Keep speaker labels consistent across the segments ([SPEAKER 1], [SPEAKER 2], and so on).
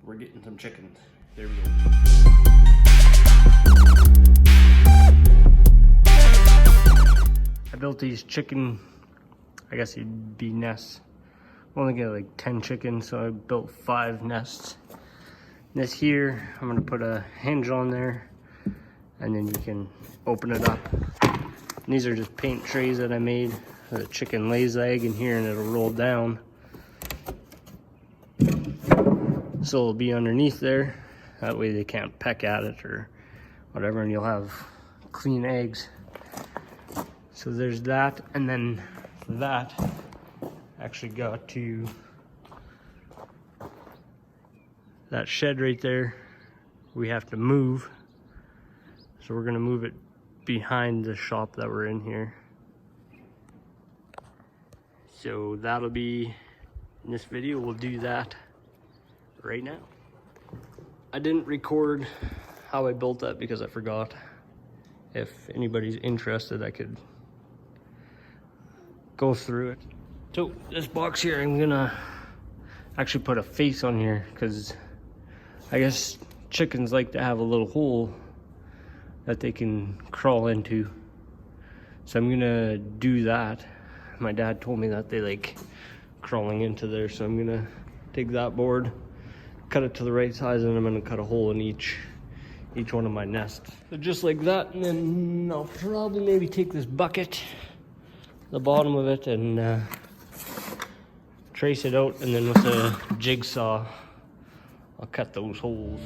[SPEAKER 1] we're getting some chickens. There we go. I built these chicken, I guess it'd be nests. I only get like 10 chickens, so I built 5 nests. This here, I'm gonna put a hinge on there, and then you can open it up. And these are just paint trays that I made. The chicken lays the egg in here and it'll roll down. So it'll be underneath there. That way they can't peck at it or whatever, and you'll have clean eggs. So there's that, and then that actually got to that shed right there. We have to move. So we're gonna move it behind the shop that we're in here. So that'll be in this video. We'll do that right now. I didn't record how I built that because I forgot. If anybody's interested, I could go through it. So this box here, I'm gonna actually put a face on here because I guess chickens like to have a little hole that they can crawl into. So I'm gonna do that. My dad told me that they like crawling into there, so I'm gonna take that board, cut it to the right size, and I'm gonna cut a hole in each one of my nests. So just like that, and then I'll probably maybe take this bucket, the bottom of it, and trace it out, and then with a jigsaw, I'll cut those holes.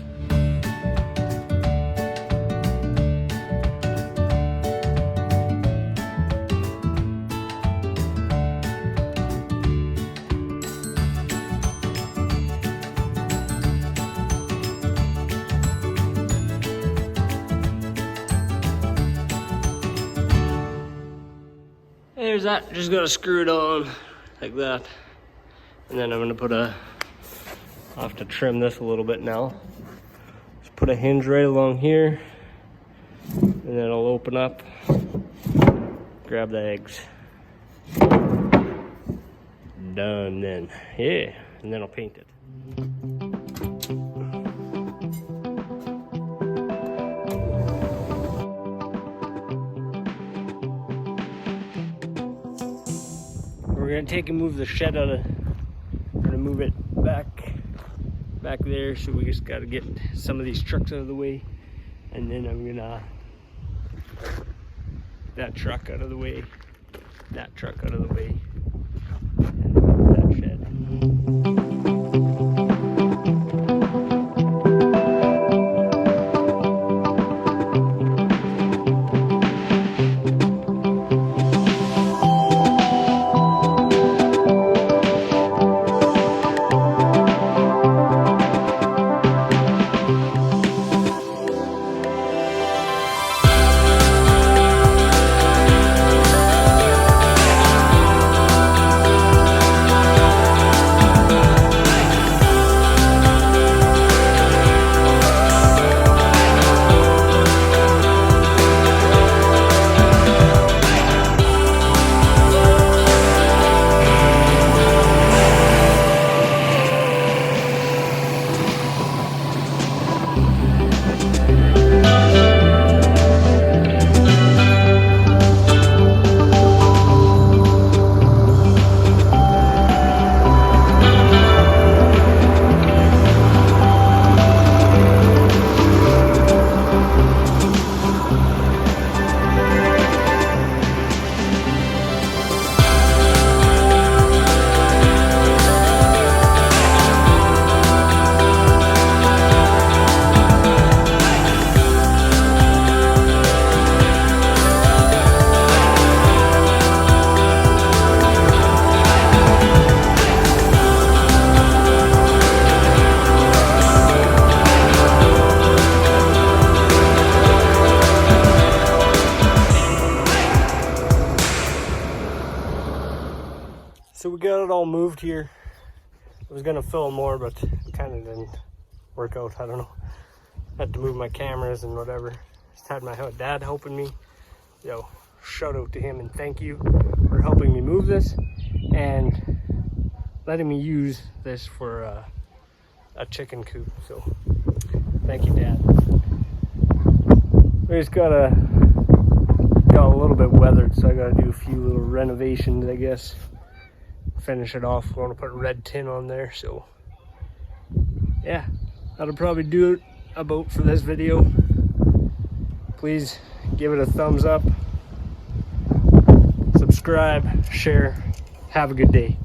[SPEAKER 1] There's that, just gotta screw it on like that. And then I'm gonna put I'll have to trim this a little bit now. Just put a hinge right along here, and then it'll open up, grab the eggs. Done then, yeah, and then I'll paint it. We're gonna take and move the shed out of, we're gonna move it back there, so we just gotta get some of these trucks out of the way, and then I'm gonna, that truck out of the way, that truck out of the way, and move that shed. So we got it all moved here. I was gonna film more, but it kind of didn't work out. I don't know. Had to move my cameras and whatever. Just had my dad helping me. Yo, shout out to him and thank you for helping me move this and letting me use this for a chicken coop. So thank you, Dad. We just got a little bit weathered, so I gotta do a few little renovations, I guess. Finish it off. We want to put red tin on there, so yeah, that'll probably do it about for this video. Please give it a thumbs up, subscribe, share. Have a good day.